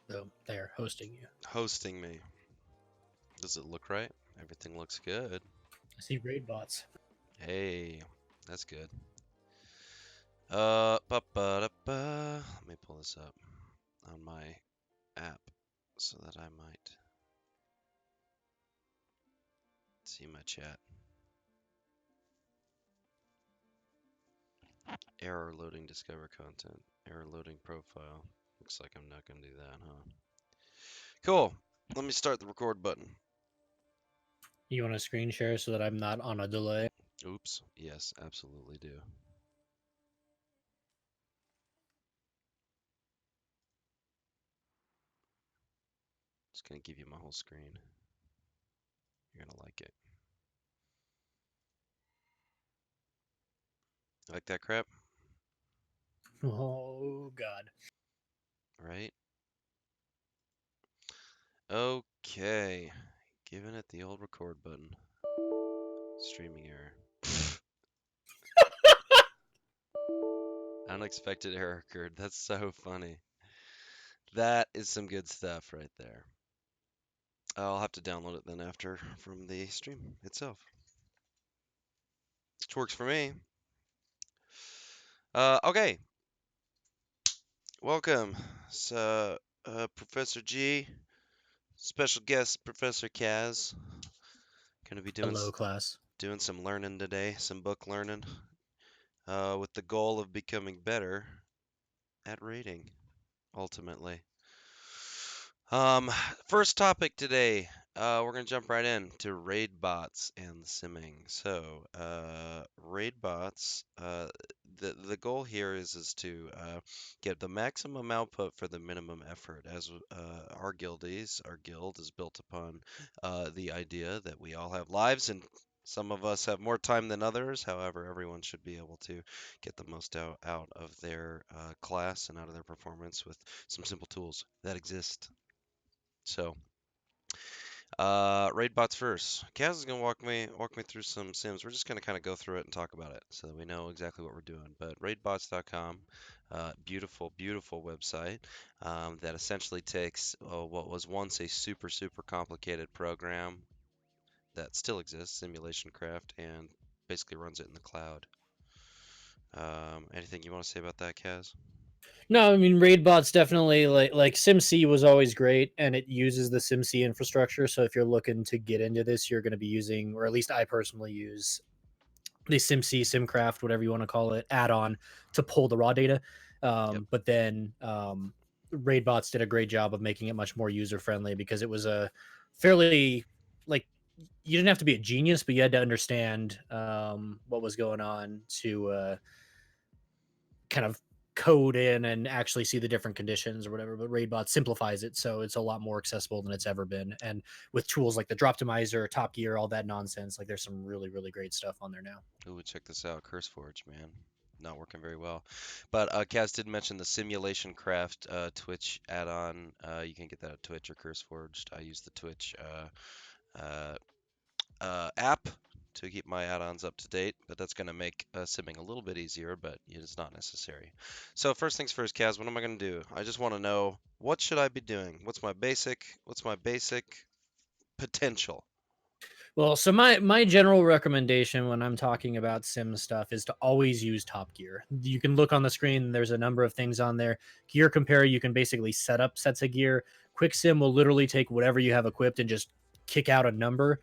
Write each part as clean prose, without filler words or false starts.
though they are hosting you. Hosting me. Does it look right? Everything looks good. I see raid bots. Hey, that's good. Ba -ba -da -ba. Let me pull this up on my app so that I might see my chat. Error loading discover content. Error loading profile. Looks like I'm not gonna do that, huh? Cool. Let me start the record button. You want to screen share so that I'm not on a delay? Oops. Yes, absolutely do. Just gonna give you my whole screen. You're gonna like it. Like that crap? Oh God. Right? Okay. Giving it the old record button. Streaming error. Unexpected error occurred. That's so funny. That is some good stuff right there. I'll have to download it then after from the stream itself. Which works for me. Okay. Welcome. So, Professor Djii, special guest Professor Kahs. Gonna be Hello, class. doing some learning today, some book learning, with the goal of becoming better at reading, ultimately. Um, First topic today, we're gonna jump right in to raid bots and simming. So, raid bots, the goal here is to get the maximum output for the minimum effort. As our guildies, our guild is built upon the idea that we all have lives and some of us have more time than others. However, everyone should be able to get the most out of their class and out of their performance with some simple tools that exist. So, raid bots first. Kaz is gonna walk me through some sims. We're just gonna kind of go through it and talk about it so that we know exactly what we're doing. But raidbots.com, beautiful, beautiful website that essentially takes what was once a super complicated program that still exists, Simulation Craft, and basically runs it in the cloud. Anything you want to say about that, Kaz? No, I mean raid bots definitely like SimC was always great, and it uses the SimC infrastructure. So if you're looking to get into this, you're going to be using, or at least I personally use, the SimC, SimCraft, whatever you want to call it, add-on to pull the raw data. Yep. But then Raidbots did a great job of making it much more user friendly because it was a fairly like you didn't have to be a genius, but you had to understand what was going on to kind of code in and actually see the different conditions or whatever. But Raidbot simplifies it so it's a lot more accessible than it's ever been. And with tools like the Droptimizer, Top Gear, all that nonsense, like there's some really great stuff on there now. Ooh, check this out, CurseForge, man. Not working very well. But Kaz did mention the Simulation Craft Twitch add-on. You can get that at Twitch or CurseForged. I use the Twitch uh, app to keep my add-ons up to date, but that's going to make simming a little bit easier, but it's not necessary. So first things first, Kaz, what am I going to do? I just want to know what should I be doing? What's my basic potential? Well, so my general recommendation when I'm talking about sim stuff is to always use Top Gear. You can look on the screen, there's a number of things on there. Gear Compare, you can basically set up sets of gear. Quick Sim will literally take whatever you have equipped and just kick out a number.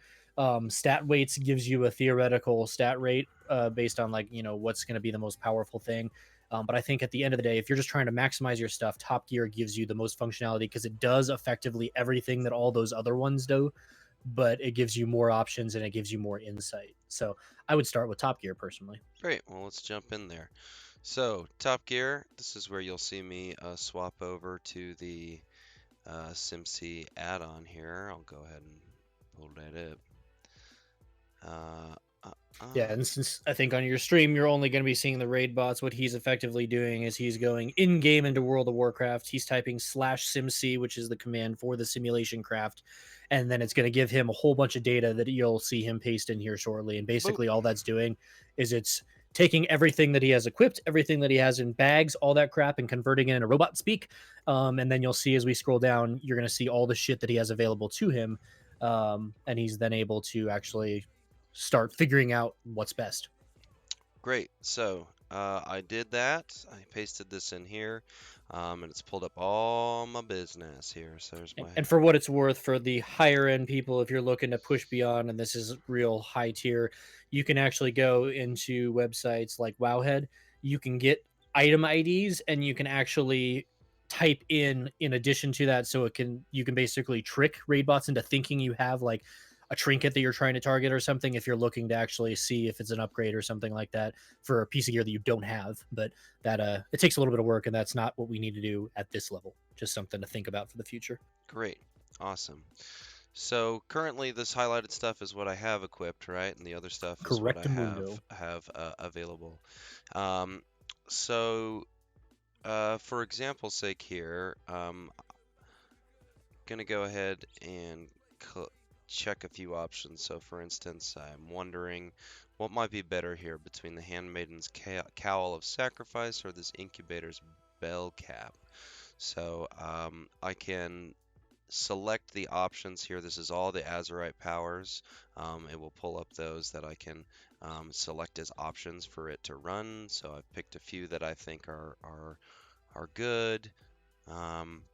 Stat weights gives you a theoretical stat rate based on like what's going to be the most powerful thing. But I think at the end of the day, if you're just trying to maximize your stuff, Top Gear gives you the most functionality because it does effectively everything that all those other ones do, but it gives you more options and it gives you more insight. So I would start with Top Gear personally. Great, well, let's jump in there. So, Top Gear, this is where you'll see me swap over to the SimC add-on here. I'll go ahead and pull that up. Yeah, and since I think on your stream you're only going to be seeing the raid bots, what he's effectively doing is he's going in game into World of Warcraft. He's typing /simc, which is the command for the simulation craft, and then it's going to give him a whole bunch of data that you'll see him paste in here shortly. And Boop. basically, all that's doing is it's taking everything that he has equipped, everything that he has in bags, all that crap, and converting it into robot speak. And then you'll see as we scroll down, you're going to see all the shit that he has available to him. And he's then able to actually start figuring out what's best. Great. So I did that. I pasted this in here, and it's pulled up all my business here. So there's my And for what it's worth, for the higher end people, if you're looking to push beyond, and this is real high tier, you can actually go into websites like Wowhead. You can get item IDs, and you can actually type in addition to that, so you can basically trick raid bots into thinking you have like a trinket that you're trying to target or something, if you're looking to actually see if it's an upgrade or something like that for a piece of gear that you don't have. But that it takes a little bit of work, and that's not what we need to do at this level. Just something to think about for the future. great. Awesome. So currently this highlighted stuff is what I have equipped, right? And the other stuff is what I Correctamundo. have available. Um, so for example's sake here, gonna go ahead and check a few options. So for instance, I'm wondering what might be better here between the Handmaiden's Cowl of Sacrifice or this Incubator's Bell Cap. So I can select the options here. This is all the Azurite powers. It will pull up those that I can select as options for it to run. So I've picked a few that I think are good. Um,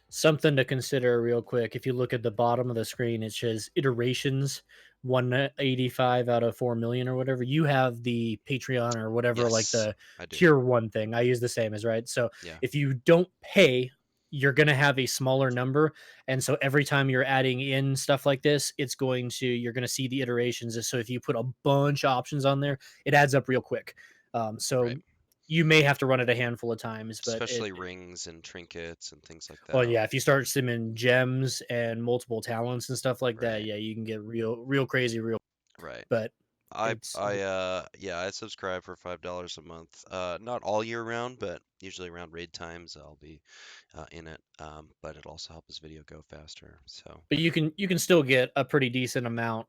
Something to consider real quick. If you look at the bottom of the screen, it says iterations 185 out of 4 million or whatever. You have the Patreon or whatever, like yes, the I do. tier one thing. I use the same as, right. So Yeah. if you don't pay, you're going to have a smaller number. And so every time you're adding in stuff like this, you're going to see the iterations. So if you put a bunch of options on there, it adds up real quick. So Right. you may have to run it a handful of times, but Especially rings and trinkets and things like well, that. yeah, if you start simming gems and multiple talents and stuff like that, Right. yeah, you can get real crazy real. Right. But I it's I yeah, I subscribe for $5 a month. Not all year round, but usually around raid times I'll be in it. But it also helps video go faster. So but you can still get a pretty decent amount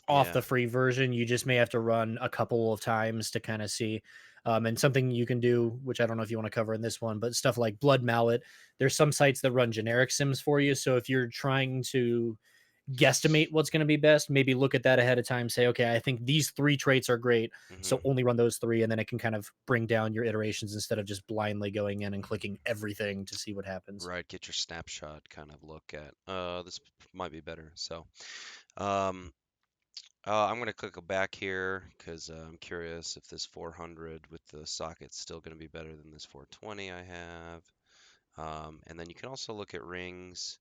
off yeah. the free version. You just may have to run a couple of times to kind of see. And something you can do, which I don't know if you want to cover in this one, but stuff like Blood Mallet. There's some sites that run generic sims for you. So if you're trying to guesstimate what's going to be best, maybe look at that ahead of time. Say, okay, I think these three traits are great, hmm so only run those three, and then it can kind of bring down your iterations instead of just blindly going in and clicking everything to see what happens. Right. Get your snapshot kind of look at. This might be better. So um, I'm gonna click back here because I'm curious if this 400 with the socket's still gonna be better than this 420 I have. And then you can also look at rings,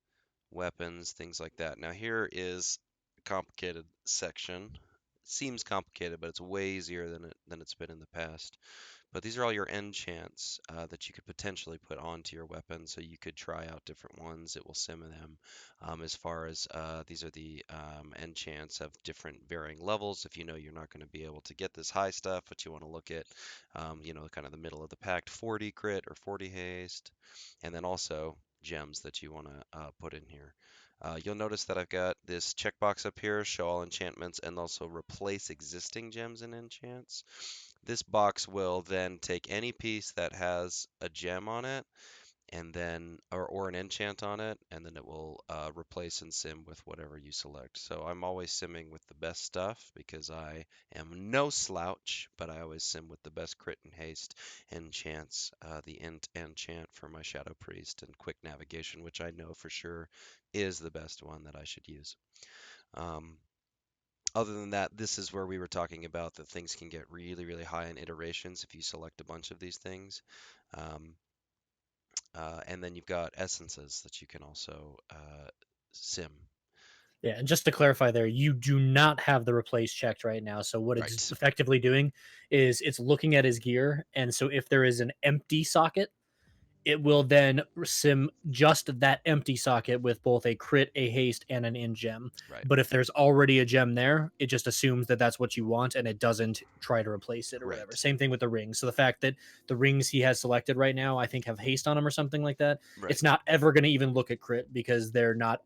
weapons, things like that. Now here is a complicated section. It seems complicated, but it's way easier than it's been in the past. But these are all your enchants that you could potentially put onto your weapon. So you could try out different ones. It will sim them. As far as these are the enchants of different varying levels. If you know you're not going to be able to get this high stuff, but you want to look at, kind of the middle of the pack, 40 crit or 40 haste, and then also gems that you want to put in here. You'll notice that I've got this checkbox up here, show all enchantments, and also replace existing gems and enchants. This box will then take any piece that has a gem on it and then or an enchant on it, and then it will replace and sim with whatever you select. So I'm always simming with the best stuff because I am no slouch, but I always sim with the best crit and haste enchants, the int enchant for my Shadow Priest and quick navigation, which I know for sure is the best one that I should use. Um, Other than that, this is where we were talking about that things can get really high in iterations if you select a bunch of these things. Um, and then you've got essences that you can also sim. Yeah, and just to clarify there, you do not have the replace checked right now. So what it's Right. effectively doing is it's looking at his gear, and so if there is an empty socket, it will then sim just that empty socket with both a crit, a haste, and an in gem. Right. But if there's already a gem there, it just assumes that that's what you want, and it doesn't try to replace it or whatever. Right. Same thing with the rings. So the fact that the rings he has selected right now, I think, have haste on them or something like that, Right. it's not ever going to even look at crit because they're not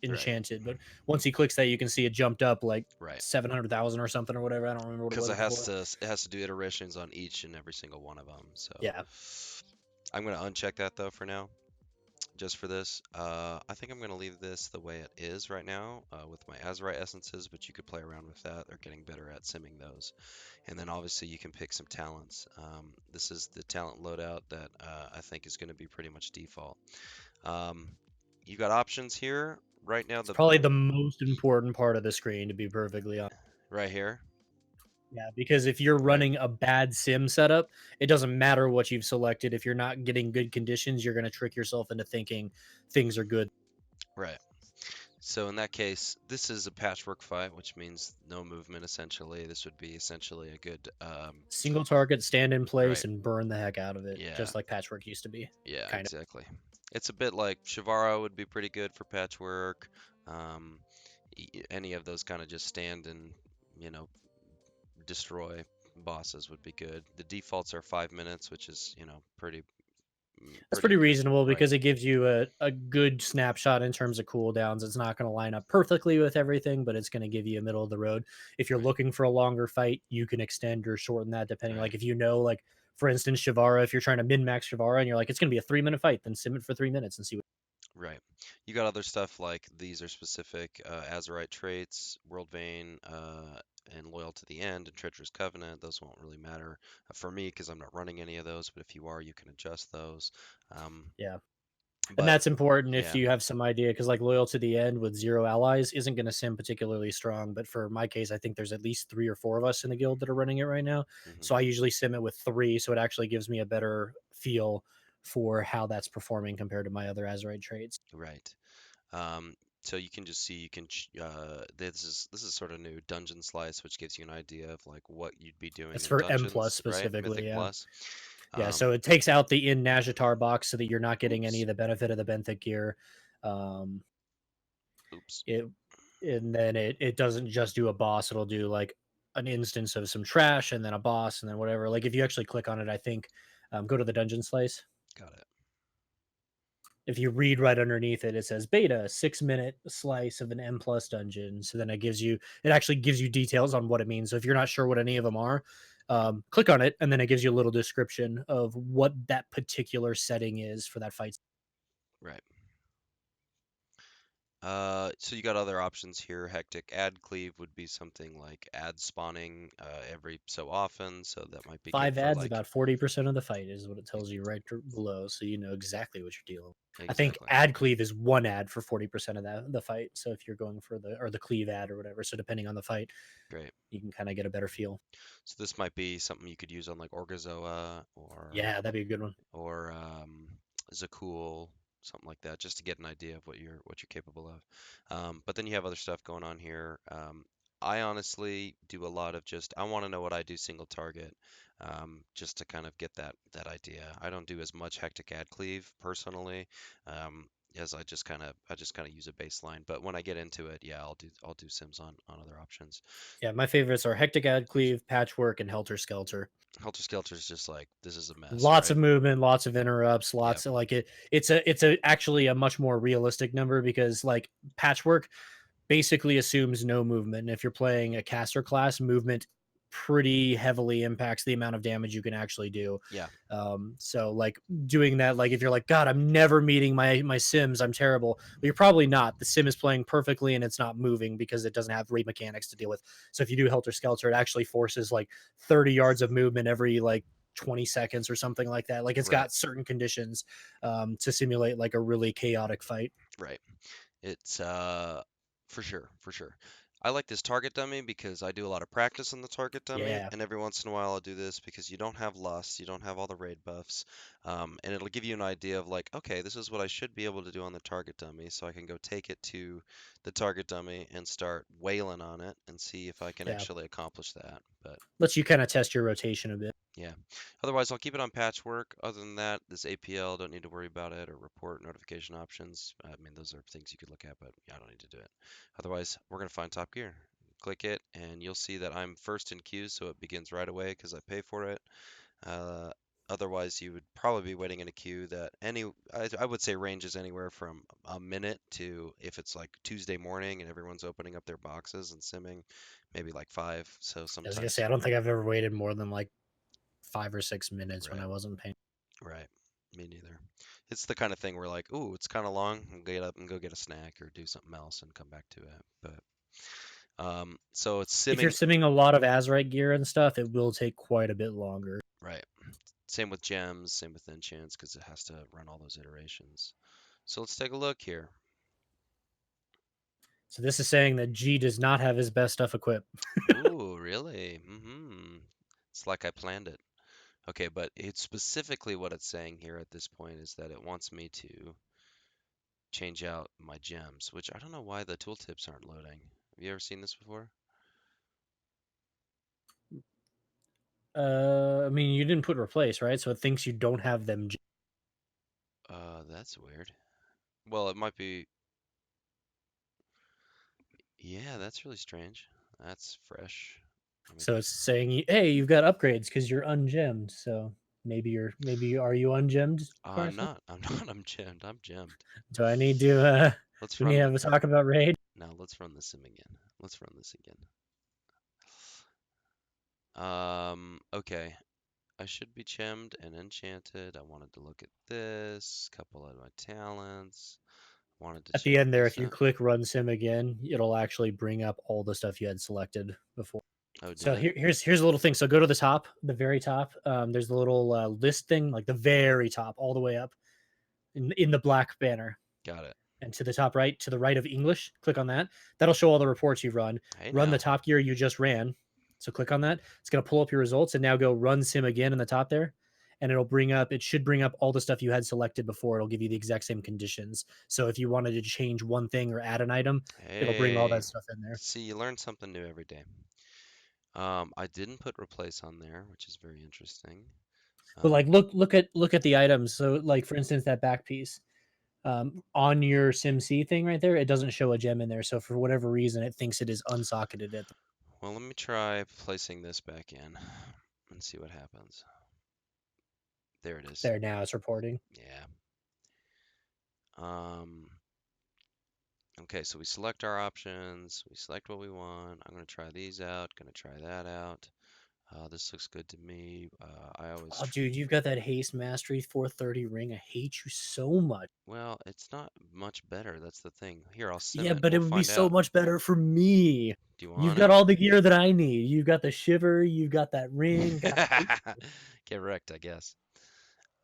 Right. enchanted. But once he clicks that, you can see it jumped up like Right. 700,000 or something or whatever. I don't remember what it Because was before. it has to do iterations on each and every single one of them. So Yeah, I'm gonna uncheck that though for now, just for this. I think I'm gonna leave this the way it is right now with my Azurite essences, but you could play around with that. They're getting better at simming those. And then obviously you can pick some talents. This is the talent loadout that I think is going to be pretty much default. Um, you got options here right now. it's probably the most important part of the screen, to be perfectly honest. Right here, Yeah, because if you're right, running a bad sim setup, it doesn't matter what you've selected. If you're not getting good conditions, you're going to trick yourself into thinking things are good. right. So in that case, this is a patchwork fight, which means no movement essentially. This would be essentially a good, Single target, stand in place, right. and burn the heck out of it, Yeah, just like Patchwork used to be. yeah, Kind of. exactly. It's a bit like Shivara would be pretty good for patchwork. Um, any of those kind of just stand and, you know, destroy bosses would be good. The defaults are 5 minutes, which is, you know, That's pretty pretty good, reasonable right? because it gives you a good snapshot in terms of cooldowns. It's not going to line up perfectly with everything, but it's going to give you a middle of the road. If you're Right, looking for a longer fight, you can extend or shorten that depending. right, Like if you know, like for instance, Shivara, if you're trying to min max Shivara and you're like, it's going to be a 3 minute fight, then sim it for 3 minutes and see what. right. You got other stuff like these are specific Azurite traits, World Vein, and Loyal to the End, and Treacherous Covenant. Those won't really matter for me because I'm not running any of those. But if you are, you can adjust those. Um, Yeah. And but that's important if yeah, you have some idea because like loyal to the end with zero allies isn't going to sim particularly strong. But for my case, I think there's at least 3 or 4 of us in the guild that are running it right now. hmm So I usually sim it with 3, so it actually gives me a better feel for how that's performing compared to my other Azurite traits. right. Um, so you can just see you can this is sort of new dungeon slice, which gives you an idea of like what you'd be doing That's in for M plus dungeons, right? specifically, Mythic yeah. plus. Yeah, Um, so it takes out the in Nazjatar box so that you're not getting any oops, of the benefit of the benthic gear. Um, oops. it and then it doesn't just do a boss, it'll do like an instance of some trash and then a boss and then whatever. Like if you actually click on it, I think go to the dungeon slice. Got it. If you read right underneath it, it says beta 6 minute slice of an M plus dungeon. So then it actually gives you details on what it means. So if you're not sure what any of them are, click on it and then it gives you a little description of what that particular setting is for that fight. Right. So you got other options here. Hectic ad cleave would be something like ad spawning every so often, so that might be good Five for ads, like about 40% of the fight is what it tells you right below, so you know exactly what you're dealing with. I think exactly. ad cleave is one ad for 40% of the fight. So if you're going for the cleave ad or whatever, so depending on the fight, Great. you can kind of get a better feel. So this might be something you could use on like Orgazoa Yeah, that'd be a good one. or Zakul, something like that, just to get an idea of what you're capable of. But then you have other stuff going on here. I honestly do a lot of just I want to know what I do single target, just to kind of get that idea. I don't do as much hectic ad cleave personally, as I just kind of use a baseline. But when I get into it, yeah, I'll do sims on other options. Yeah, my favorites are hectic ad cleave, patchwork, and helter skelter. Helter Skelter is just like this is a mess, Lots right? of movement, lots of interrupts, Yep. lots of like it's a actually a much more realistic number because like patchwork basically assumes no movement. And if you're playing a caster class, movement pretty heavily impacts the amount of damage you can actually do. Yeah. So like doing that, like if you're like, God, I'm never meeting my sims, I'm terrible. But you're probably not. The sim is playing perfectly and it's not moving because it doesn't have raid mechanics to deal with. So if you do Helter Skelter, it actually forces like 30 yards of movement every like 20 seconds or something like that. Like it's Right. got certain conditions to simulate like a really chaotic fight. Right. It's for sure, for sure. I like this target dummy because I do a lot of practice on the target dummy, Yeah. and every once in a while I'll do this because you don't have lust, you don't have all the raid buffs, and it'll give you an idea of like, okay, this is what I should be able to do on the target dummy, so I can go take it to the target dummy and start wailing on it and see if I can Yeah. actually accomplish that. But Lets you kind of test your rotation a bit. yeah. Otherwise, I'll keep it on patchwork. Other than that, this APL, don't need to worry about it, or report notification options. I mean, those are things you could look at, but yeah, I don't need to do it. Otherwise, we're going to find Top Gear. Click it, and you'll see that I'm first in queue, so it begins right away because I pay for it. Uh, Otherwise, you would probably be waiting in a queue that I would say ranges anywhere from a minute to, if it's like Tuesday morning and everyone's opening up their boxes and simming, maybe like 5. So I was gonna sometimes, say I don't think I've ever waited more than like 5 or 6 minutes when right, I wasn't paying. right. Me neither. It's the kind of thing where like, ooh, it's kind of long. And get up and go get a snack or do something else and come back to it. But so it's If you're simming, simming a lot of Azurite gear and stuff, it will take quite a bit longer. right? Same with gems, same with enchants, because it has to run all those iterations. So let's take a look here. So this is saying that Djii does not have his best stuff equipped. Ooh, really? Mm-hmm. It's like I planned it. Okay, but it's specifically what it's saying here at this point is that it wants me to change out my gems, which I don't know why the tooltips aren't loading. Have you ever seen this before? I mean, you didn't put replace, right? So it thinks you don't have them. That's weird. Well, it might be. Yeah, that's really strange. That's fresh. Let me So it's saying, hey, you've got upgrades because you're ungemmed. So maybe are you ungemmed, I'm Carson? not. I'm not. I'm gemmed. I'm gemmed. Do I need to Let's do we need to run. have a talk about raid? Now let's run this sim again. Let's run this again. Okay. I should be gemmed and enchanted. I wanted to look at this. Couple of my talents. Wanted to At the change end there, this if you up. click run sim again, it'll actually bring up all the stuff you had selected before. Oh, did So it? here's a little thing. So go to the top, the very top. There's the little list thing, like the very top, all the way up in the black banner. Got it. And to the top right, to the right of English, click on that. That'll show all the reports you've run. Hey Run the now. top gear you just ran. So click on that. It's going to pull up your results and now go run sim again in the top there. And it should bring up all the stuff you had selected before. It'll give you the exact same conditions. So if you wanted to change one thing or add an item, it'll bring all Hey. that stuff in there. See, you learn something new every day. I didn't put replace on there, which is very interesting. But like look at the items. So like for instance, that back piece. On your SimC thing right there, it doesn't show a gem in there. So for whatever reason, it thinks it is unsocketed at the Well, let me try placing this back in and see what happens. There it is. there now. It's reporting. Yeah. Okay, so we select our options. We select what we want. I'm going to try these out. Going to try that out. This looks good to me. I always, Oh, dude, you've got that haste mastery 430 ring. I hate you so much. well, it's not much better. That's the thing. Here, I'll sim Yeah, it. but it We'll would be find so out. much better for me. Do you You've want got it? all the gear that I need. You've got the shiver. You've got that ring. God, I hate you. Get wrecked, I guess.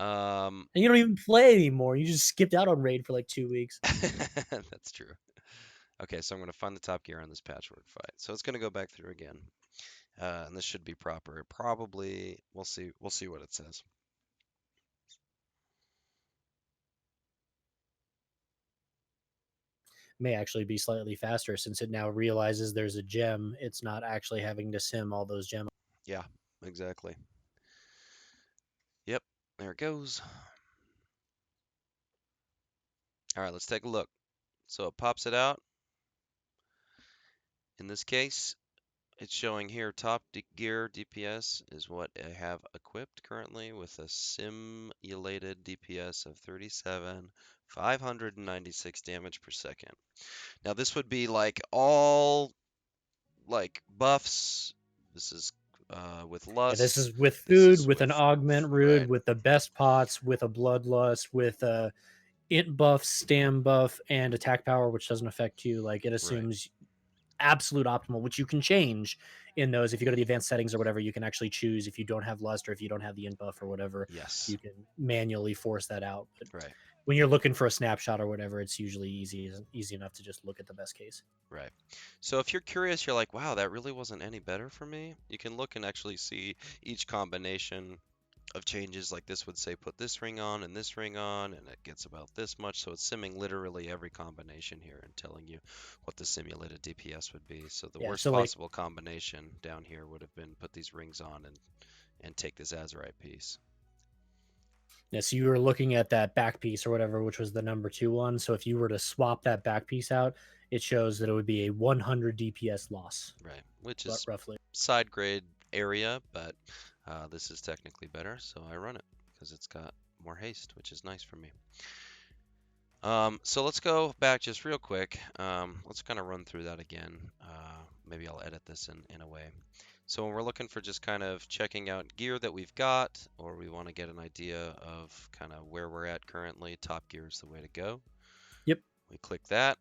Um, And you don't even play anymore. You just skipped out on raid for like 2 weeks. that's true. Okay, so I'm going to find the top gear on this patchwork fight. So it's going to go back through again. And this should be proper. Probably, we'll see. We'll see what it says. May actually be slightly faster since it now realizes there's a gem. It's not actually having to sim all those gems. Yeah, exactly. Yep, there it goes. All right, let's take a look. So it pops it out. In this case, it's showing here top gear DPS is what I have equipped currently with a simulated DPS of 37, 596 damage per second. Now this would be like all like buffs. This is with Yeah, this lust. is with This food, is with an with augment root, right. with the best pots, with a bloodlust, with a int buff, stam buff, and attack power, which doesn't affect you. Like it Right. assumes absolute optimal, which you can change in those. If you go to the advanced settings or whatever, you can actually choose if you don't have lust or if you don't have the int buff or whatever, Yes. you can manually force that out. But Right. when you're looking for a snapshot or whatever, it's usually easy enough to just look at the best case. Right. So if you're curious, you're like, wow, that really wasn't any better for me. You can look and actually see each combination of changes. Like this would say put this ring on and this ring on, and it gets about this much. So it's simming literally every combination here and telling you what the simulated DPS would be. So the Yeah, worst so like possible combination down here would have been put these rings on and take this Azurite piece. yeah, so you were looking at that back piece or whatever, which was the number 2 one. So if you were to swap that back piece out, it shows that it would be a 100 DPS loss, Right. Which is roughly. side grade area, but this is technically better, so I run it. because it's got more haste, which is nice for me. So let's go back just real quick. Let's kind of run through that again. Maybe I'll edit this in a way. So when we're looking for just kind of checking out gear that we've got, or we want to get an idea of kind of where we're at currently, Top Gear is the way to go. Yep. We click that.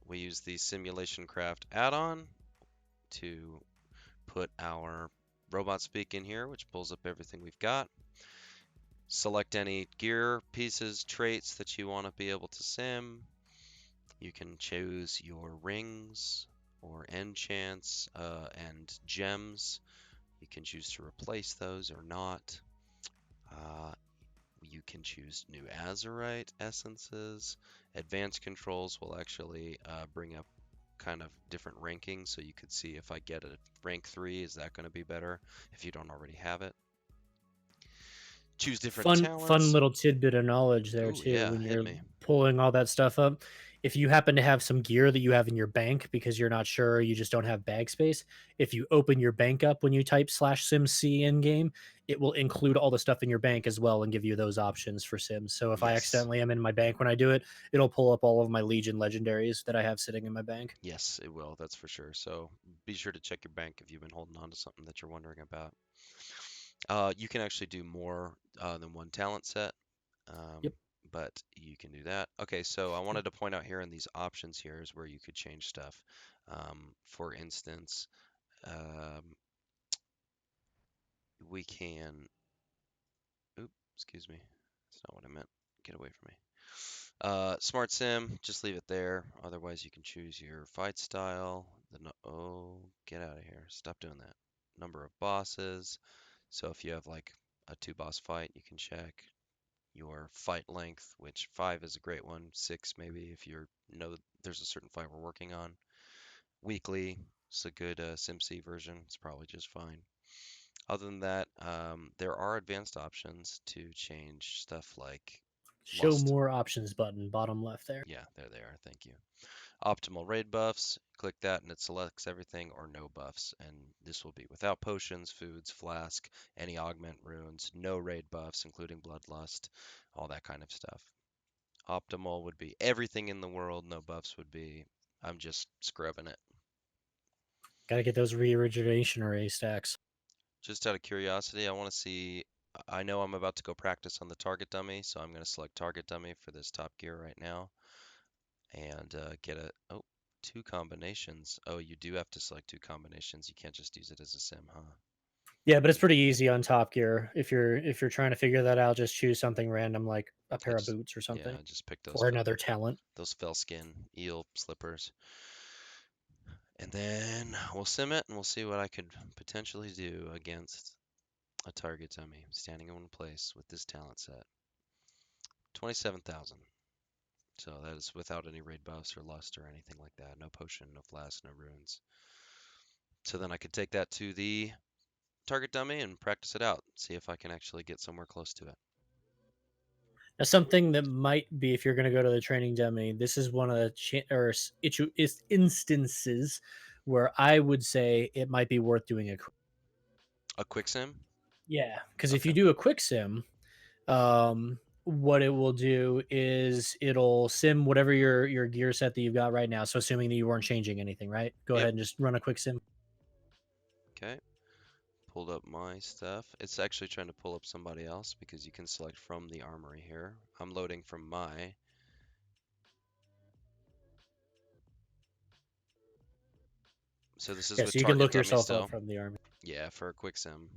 We use the Simulation Craft add-on to put our robot speak in here, which pulls up everything we've got. Select any gear, pieces, traits that you want to be able to sim. You can choose your rings or enchants and gems. You can choose to replace those or not. You can choose new Azurite essences. Advanced controls will actually bring up kind of different rankings, so you could see if I get a rank 3, is that going to be better if you don't already have it. Choose different Fun talents. little tidbit of knowledge there Ooh, too yeah, when hit you're me. pulling all that stuff up. If you happen to have some gear that you have in your bank because you're not sure, you just don't have bag space, if you open your bank up when you type /simc in game, it will include all the stuff in your bank as well and give you those options for sims. So if I Yes. accidentally am in my bank when I do it, it'll pull up all of my Legion legendaries that I have sitting in my bank. Yes, it will, that's for sure. So be sure to check your bank if you've been holding on to something that you're wondering about. You can actually do more than one talent set, Yep. but you can do that. Okay, so I wanted to point out here in these options here is where you could change stuff. For instance, um, we can, oop, excuse me, that's not what I meant. Get away from me. Smart Sim, just leave it there. Otherwise, you can choose your fight style. Oh, get out of here. Stop doing that. Number of bosses. So if you have like a 2-boss fight, you can check your fight length, which 5 is a great one. 6 maybe if you know there's a certain fight we're working on. Weekly, it's a good SimC version. It's probably just fine. Other than that, there are advanced options to change stuff like Show lust. more options button, bottom left there. Yeah, there they are. Thank you. Optimal raid buffs. Click that and it selects everything or no buffs. And this will be without potions, foods, flask, any augment runes, no raid buffs, including bloodlust, all that kind of stuff. Optimal would be everything in the world. No buffs would be I'm just scrubbing it. Got to get those re-origination array stacks. Just out of curiosity, I want to see. I know I'm about to go practice on the target dummy, so I'm going to select target dummy for this top gear right now and get a. Oh, 2 combinations. Oh, you do have to select 2 combinations. You can't just use it as a sim, huh? Yeah, but it's pretty easy on Top Gear. If you're trying to figure that out, just choose something random like a I pair of just, boots or yeah, something, I just picked or another talent. those fell skin eel slippers. And then we'll sim it and we'll see what I could potentially do against a target dummy standing in one place with this talent set. 27,000. So that is without any raid buffs or lust or anything like that. No potion, no flask, no runes. So then I could take that to the target dummy and practice it out. See if I can actually get somewhere close to it. Now, something that might be if you're going to go to the training dummy, this is one of the instances where I would say it might be worth doing a A quick sim? yeah, because if you Okay. do a quick sim, what it will do is it'll sim whatever your gear set that you've got right now. So assuming that you weren't changing anything, right? Go Yep. ahead and just run a quick sim. Okay. Pulled up my stuff. It's actually trying to pull up somebody else because you can select from the armory here. I'm loading from my. So this is Yeah, with so you can target look dummy yourself up still. from the army. Yeah, for a quick sim.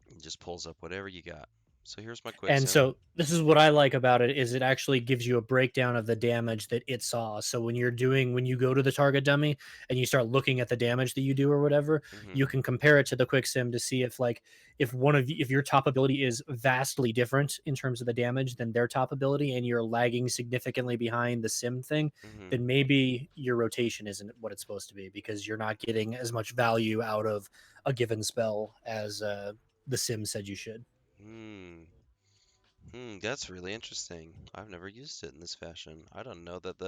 It just pulls up whatever you got. So here's my quick And sim. so this is what I like about it is it actually gives you a breakdown of the damage that it saw. So when you go to the target dummy and you start looking at the damage that you do or whatever, Hmm. you can compare it to the quick sim to see if your top ability is vastly different in terms of the damage than their top ability and you're lagging significantly behind the sim thing, Hmm. then maybe your rotation isn't what it's supposed to be because you're not getting as much value out of a given spell as the sim said you should. Hmm. That's really interesting. I've never used it in this fashion. I don't know that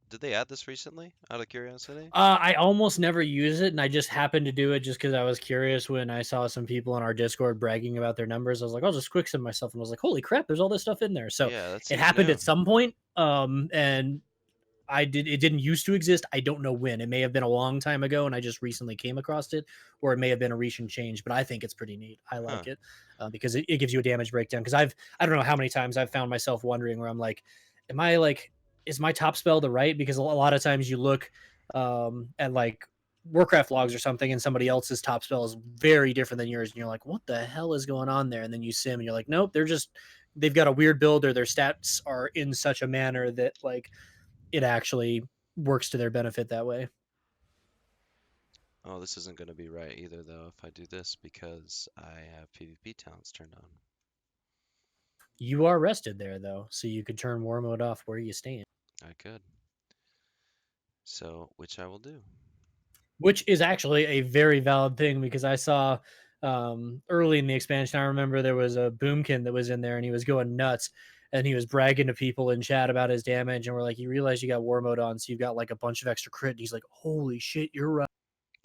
did they add this recently? Out of curiosity? I almost never use it, and I just happened to do it just because I was curious when I saw some people in our Discord bragging about their numbers. I was like, I'll just quick sim myself, and I was like, holy crap, there's all this stuff in there. So Yeah, that it seems happened new. at some point, and it didn't used to exist. I don't know when. It may have been a long time ago, and I just recently came across it, or it may have been a recent change. But I think it's pretty neat. I Huh. like it because it gives you a damage breakdown. Because I don't know how many times I've found myself wondering where I'm like, am I like, is my top spell the right? Because a lot of times you look at like Warcraft logs or something, and somebody else's top spell is very different than yours, and you're like, what the hell is going on there? And then you sim, and you're like, nope, they've got a weird build, or their stats are in such a manner that like it actually works to their benefit that way. Oh, this isn't going to be right either, though, if I do this because I have PvP talents turned on. You are rested there though, so you could turn war mode off where you stand. I could. So, which I will do. Which is actually a very valid thing because I saw early in the expansion, I remember there was a boomkin that was in there and he was going nuts and he was bragging to people in chat about his damage. And we're like, you realize you got war mode on, so you've got like a bunch of extra crit. And he's like, holy shit, you're right.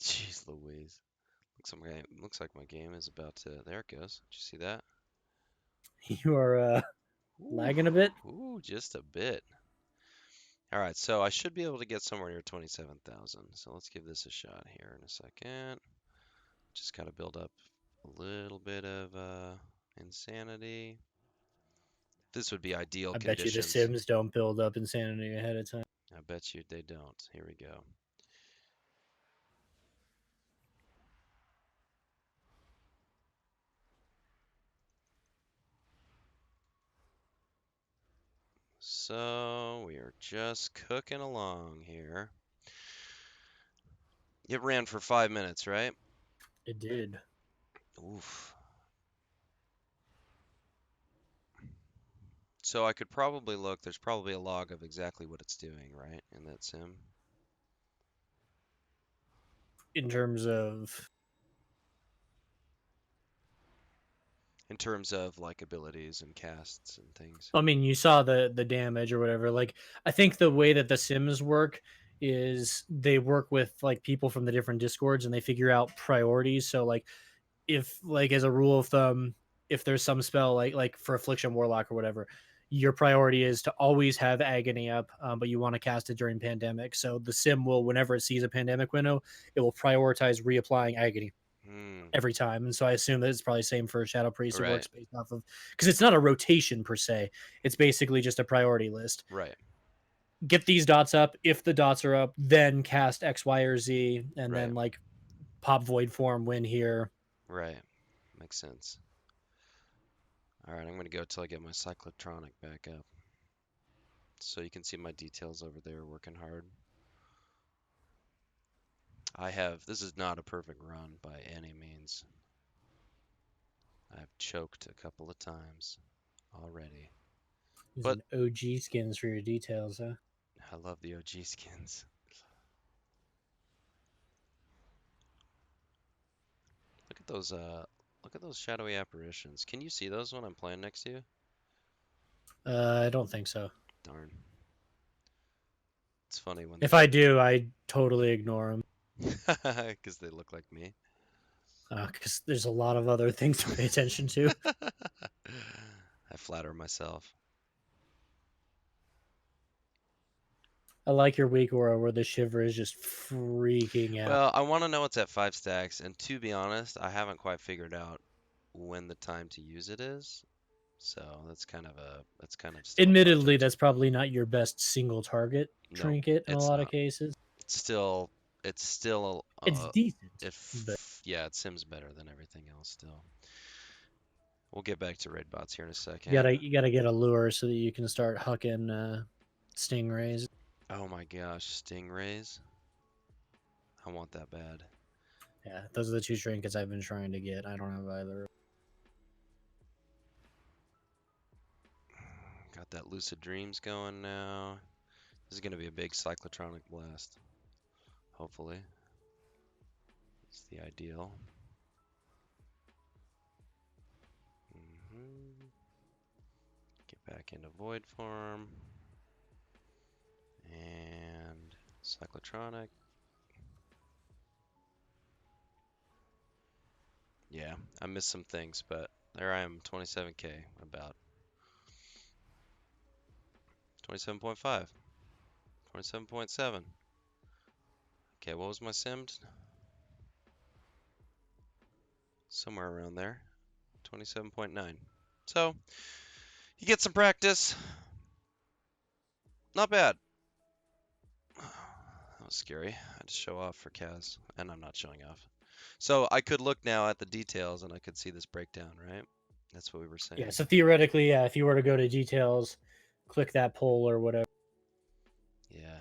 Jeez Louise. Looks like my game is about to. There it goes. Did you see that? You are Ooh, lagging a bit. ooh, just a bit. All right, so I should be able to get somewhere near 27,000. So let's give this a shot here in a second. Just got to build up a little bit of insanity. This would be ideal I bet you the conditions. Sims don't build up insanity ahead of time. I bet you they don't. Here we go. So we are just cooking along here. It ran for 5 minutes, right? It did. Oof. So I could probably look, there's probably a log of exactly what it's doing, right, in that sim? In terms of In terms of like abilities and casts and things. I mean, you saw the damage or whatever. Like, I think the way that the Sims work is they work with like people from the different discords and they figure out priorities. So like if like as a rule of thumb, if there's some spell like for Affliction Warlock or whatever, your priority is to always have Agony up, but you want to cast it during Pandemic. So the Sim will, whenever it sees a Pandemic window, it will prioritize reapplying Agony Hmm. every time. And so I assume that it's probably same for Shadow Priest. It Right. works based off of, because it's not a rotation per se. It's basically just a priority list. Right. Get these dots up. If the dots are up, then cast X, Y, or Z, and Right. then like pop Void Form, win here. Right. Makes sense. All right, I'm going to go till I get my cyclotronic back up. So you can see my details over there working hard. This is not a perfect run by any means. I've choked a couple of times already. But Using OG skins for your details, huh? I love the OG skins. Look at those shadowy apparitions. Can you see those when I'm playing next to you? I don't think so. Darn. It's funny when If I do, I totally ignore them because they look like me. because there's a lot of other things to pay attention to. I flatter myself. I like your weak aura where the shiver is just freaking out. Well, I want to know what's at 5 stacks, and to be honest, I haven't quite figured out when the time to use it is. So that's kind of still a Admittedly, project. that's probably not your best single target No, trinket in a it's lot of not. cases. It's still It's decent, but if yeah, it sims better than everything else still. We'll get back to Raidbots here in a second. you gotta get a lure so that you can start hucking stingrays. Oh my gosh, stingrays. I want that bad. Yeah, those are the two trinkets I've been trying to get. I don't have either. Got that lucid dreams going now. This is gonna be a big cyclotronic blast. Hopefully. It's the ideal. back into void form. And cyclotronic. Yeah, I missed some things, but there I am, 27k, about 27.5, 27.7. Okay, what was my simmed? Somewhere around there, 27.9. So, you get some practice. Not bad. That was scary. I had to show off for Kaz, and I'm not showing off. So I could look now at the details and I could see this breakdown, right? That's what we were saying. Yeah, so theoretically, yeah, if you were to go to details, click that poll or whatever. Yeah,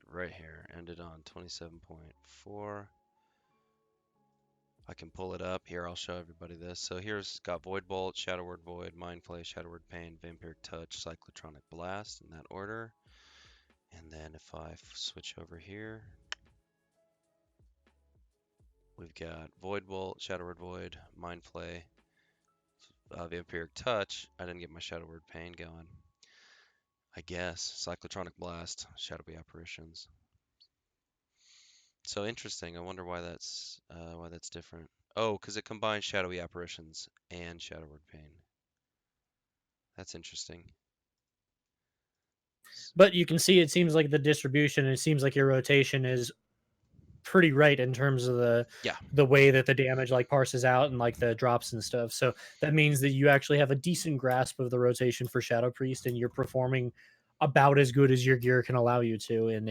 right here, ended on 27.4. I can pull it up. Here, I'll show everybody this. So here's got Void Bolt, Shadow Word Void, Mind Flay, Shadow Word Pain, Vampiric Touch, Cyclotronic Blast in that order. And then if I switch over here, we've got Void Bolt, Shadow Word Void, Mind Flay, Vampiric Touch. I didn't get my Shadow Word Pain going. I guess. Cyclotronic Blast, Shadowy Apparitions. So interesting. I wonder why that's different. Oh, because it combines Shadowy Apparitions and Shadow Word Pain. That's interesting. But you can see it seems like the distribution, it seems like your rotation is pretty right in terms of the way that the damage like parses out and like the drops and stuff. So that means that you actually have a decent grasp of the rotation for Shadow Priest, and you're performing about as good as your gear can allow you to in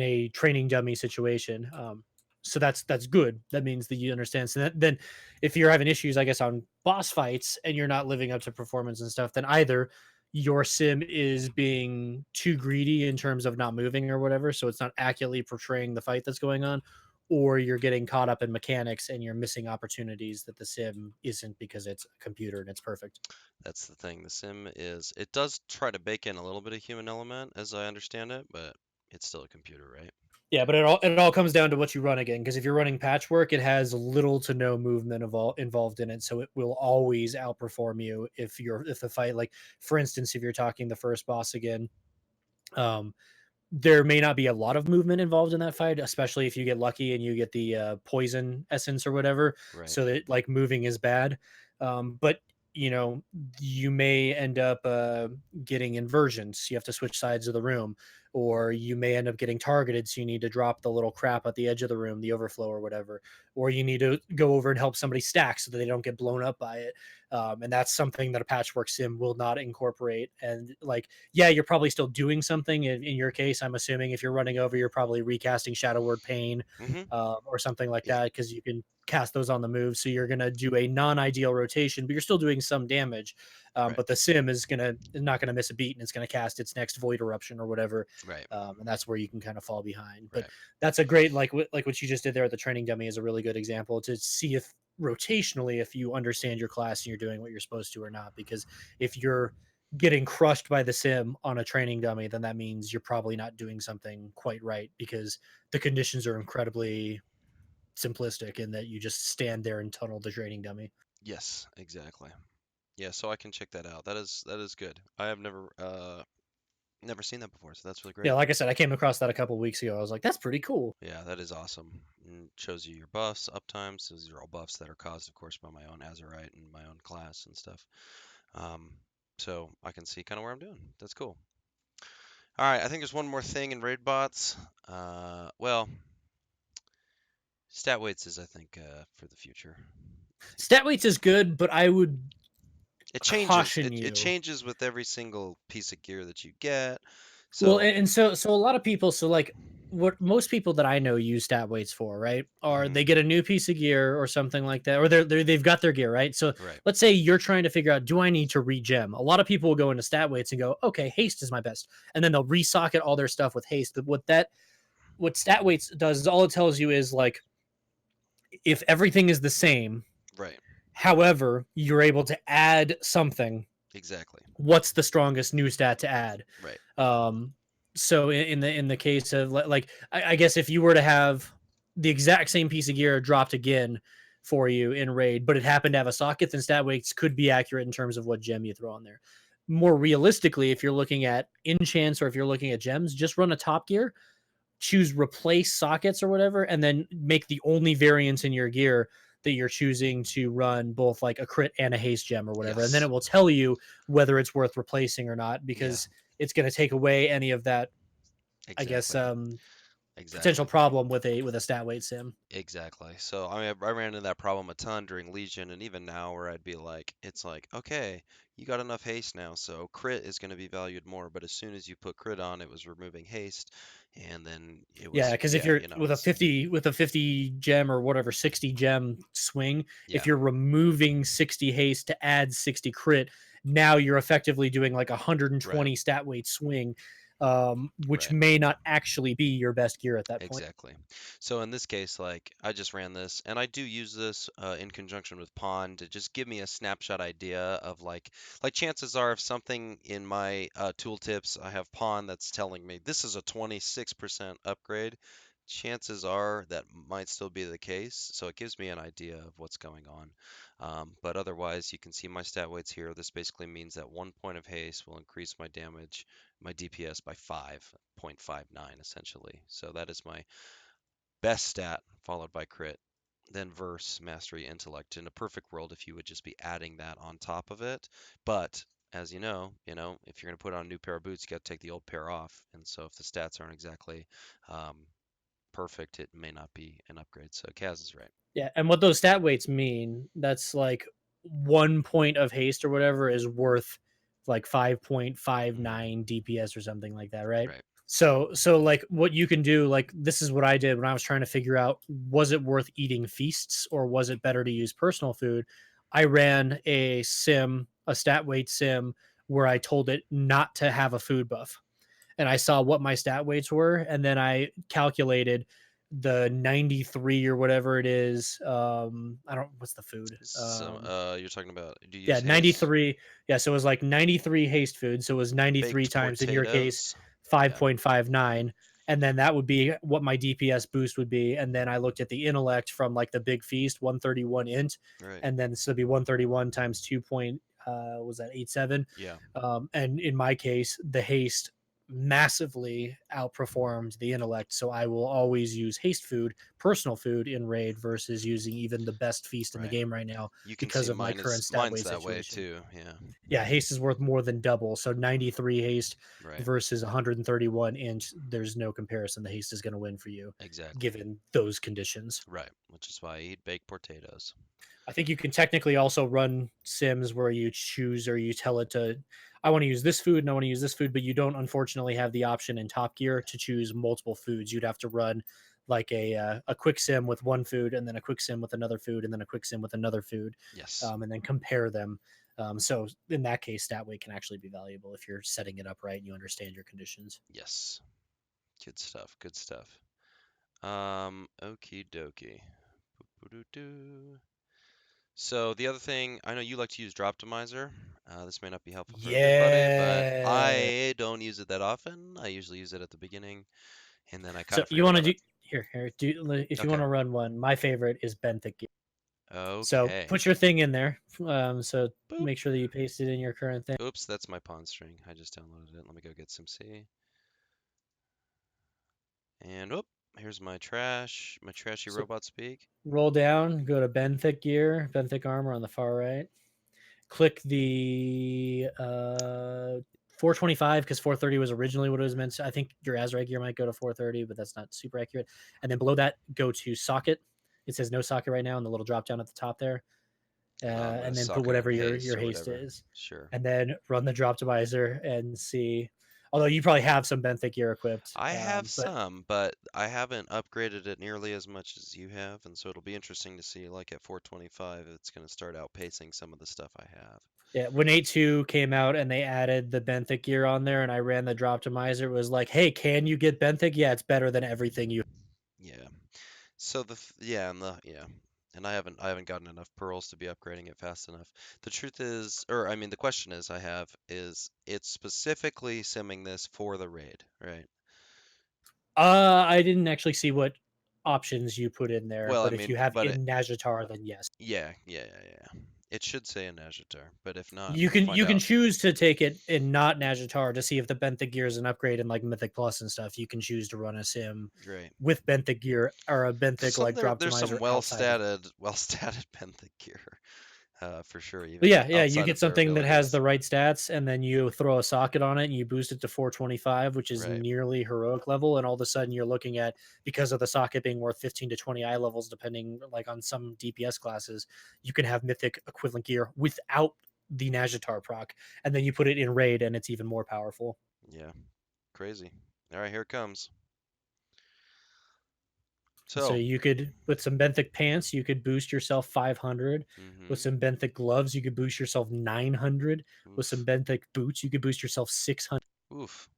a training dummy situation. So that's good. That means that you understand. So then, if you're having issues, I guess, on boss fights and you're not living up to performance and stuff, then either your sim is being too greedy in terms of not moving or whatever, so it's not accurately portraying the fight that's going on, or you're getting caught up in mechanics and you're missing opportunities that the sim isn't because it's a computer and it's perfect. That's the thing. The sim is, it does try to bake in a little bit of human element, as I understand it, but it's still a computer, right? Yeah, but it all comes down to what you run again. Because if you're running patchwork, it has little to no movement involved in it, so it will always outperform you if the fight, like for instance, if you're talking the first boss again, um, there may not be a lot of movement involved in that fight, especially if you get lucky and you get the poison essence or whatever. Right. So that like moving is bad, but you know you may end up getting inversions. You have to switch sides of the room, or you may end up getting targeted. So you need to drop the little crap at the edge of the room, the overflow or whatever, or you need to go over and help somebody stack so that they don't get blown up by it. And that's something that a patchwork sim will not incorporate. And like, yeah, you're probably still doing something. In your case, I'm assuming if you're running over, you're probably recasting Shadow Word Pain Mm-hmm. or something like Yeah. that, because you can cast those on the move. So you're going to do a non-ideal rotation, but you're still doing some damage. Right. But the sim is not gonna miss a beat, and it's gonna cast its next Void Eruption or whatever. Right. And that's where you can kind of fall behind. But Right. that's a great like what you just did there at the training dummy is a really good example to see if rotationally if you understand your class and you're doing what you're supposed to or not. Because if you're getting crushed by the sim on a training dummy, then that means you're probably not doing something quite right, because the conditions are incredibly simplistic in that you just stand there and tunnel the training dummy. Yes, exactly. Yeah, so I can check that out. That is good. I have never seen that before, so that's really Yeah, great. like I said, I came across that a couple weeks ago. I was like, that's pretty cool. Yeah, that is awesome. And shows you your buffs, uptimes. So these are all buffs that are caused, of course, by my own Azurite and my own class and stuff. Um, so I can see kind of where I'm doing. That's cool. All right, I think there's one more thing in raid bots. Well, stat weights is, I think, for the future. Stat weights is good, but I would It changes. caution It you. changes with every single piece of gear that you get. Well, So, and so a lot of people, so like what most people that I know use stat weights for, right? Are mhm, they get a new piece of gear or something like that, or they've got their gear, right? So right, let's say you're trying to figure out, do I need to regem? A lot of people will go into stat weights and go, okay, haste is my best, and then they'll resocket all their stuff with haste. But what stat weights does is all it tells you is like if everything is the same, right, however, you're able to add something, exactly, what's the strongest new stat to add. right, So in the case of like I guess if you were to have the exact same piece of gear dropped again, for you in raid, but it happened to have a socket, then stat weights could be accurate in terms of what gem you throw on there. More realistically, if you're looking at enchants or if you're looking at gems, just run a top gear, choose replace sockets or whatever, and then make the only variance in your gear that you're choosing to run both like a crit and a haste gem or whatever. And then Yes. it will tell you whether it's worth replacing or not, Yeah. because it's going to take away any of that, I guess, Exactly. potential Exactly. problem with a stat weight sim. Exactly. So I mean, I ran into that problem a ton during Legion, and even now, where I'd be like, it's like, okay, you got enough haste now, so crit is going to be valued more. But as soon as you put crit on, it was removing haste, and then it Yeah, was, because if yeah, you're you know, with a it's 50 gem or whatever 60 gem swing, yeah, if you're removing 60 haste to add 60 crit, now you're effectively doing like a right, 120 stat weight swing, which right. may not actually be your best gear at that point. Exactly. So in this case, like I just ran this, and I do use this in conjunction with Pawn to just give me a snapshot idea of like chances are if something in my tooltips I have Pawn that's telling me this is a 26% upgrade, chances are that might still be the case. So it gives me an idea of what's going on. But otherwise, you can see my stat weights here. This basically means that 1 point of haste will increase my damage, my DPS by 5.59 essentially. So that is my best stat, followed by crit, then verse, mastery, intellect. In a perfect world, if you would just be adding that on top of it, but as if you're going to put on a new pair of boots, you got to take the old pair off. And so if the stats aren't exactly um, perfect, it may not be an upgrade. So Kaz is right. Yeah, and what those stat weights mean, that's like 1 point of haste or whatever is worth like Hmm. 5.59 DPS or something like that, right? Right. So like what you can do, like this is what I did when I was trying to figure out, was it worth eating feasts or was it better to use personal food? I ran a stat weight sim where I told it not to have a food buff, and I saw what my stat weights were, and then I calculated the 93 or whatever it is. I don't, what's the food? Some you're talking about, do you Yeah, use haste? 93. Yeah, so it was like 93 haste food. So it was 93 Baked times, in your case, potatoes. Yeah. 5.59. And then that would be what my DPS boost would be. And then I looked at the intellect from like the big feast, 131 int. Right. And then so it'd be 131 times 2 point, was that 87? Yeah. And in my case, the haste massively outperformed the intellect. So I will always use haste food, personal food in raid versus using even the best feast in the Right. game right now You can because see of my current stat mine's weight that way situation. too. Yeah. Yeah, haste is worth more than double. So 93 haste Right. versus 131 inch. There's no comparison. The haste is going to win for you Exactly. given those conditions. Right, which is why I eat baked potatoes. I think you can technically also run sims where you choose or you tell it to, I want to use this food and I want to use this food, but you don't unfortunately have the option in Top Gear to choose multiple foods. You'd have to run like a quick sim with one food and then a quick sim with another food and then a quick sim with another food, Yes. and then compare them. So in that case, stat weight can actually be valuable if you're setting it up right and you understand your conditions. Yes. Good stuff. Good stuff. Okie dokie. Boo-boo-doo-doo. So the other thing, I know you like to use Droptimizer. This may not be helpful for everybody, but Yeah. I don't use it that often. I usually use it at the beginning, and then I kind So of you forget want to about do it. here do if you want Okay. to run one. My favorite is benthic. So Okay. put your thing in there. So Boop. make sure that you paste it in your current thing. Oops, that's my pawn string. I just downloaded it. Let me go get some C. And oh, here's my trashy So robot speak. roll down, go to benthic gear, benthic armor on the far right. Click the 425 because 430 was originally what it was meant to. I think your Azrag gear might go to 430, but that's not super accurate. And then below that, go to socket. It says no socket right now, and the little drop down at the top there. I'm gonna And then put socket it whatever in your haste or haste whatever. is, Sure. and then run the Droptimizer and see. Although you probably have some benthic gear equipped, I have but some, but I haven't upgraded it nearly as much as you have, and so it'll be interesting to see, like at 425, it's going to start outpacing some of the stuff I have. yeah, when 8.2 came out and they added the benthic gear on there, and I ran the Droptimizer, it was like, hey, can you get benthic? Yeah, it's better than everything you. Yeah. So and I haven't gotten enough pearls to be upgrading it fast enough. The truth is, or I mean, the question is, is it's specifically simming this for the raid, right? I didn't actually see what. options you put in there. Well, I But if mean, you have but in Najatar, then yes. yeah. It should say in Najatar, but if not, You we'll can find you can out. choose to take it in not Najatar to see if the benthic gear is an upgrade in like Mythic Plus and stuff. You can choose to run a sim Great. with benthic gear or a benthic like There's some Droptimizer outside of. well statted Benthic gear, for sure, But even yeah, yeah, you outside get of their something that has abilities. the right stats, and then you throw a socket on it, and you boost it to 425, which is Right. nearly heroic level, and all of a sudden you're looking at, because of the socket being worth 15 to 20 eye levels, depending like on some DPS classes, you can have mythic equivalent gear without the Najatar proc, and then you put it in raid, and it's even more powerful. Yeah. Crazy. All right, here it comes. So So, you could, with some benthic pants, you could boost yourself 500. With mm-hmm. some benthic gloves, you could boost yourself 900. With some Oof. benthic boots, you could boost yourself 600. Oof.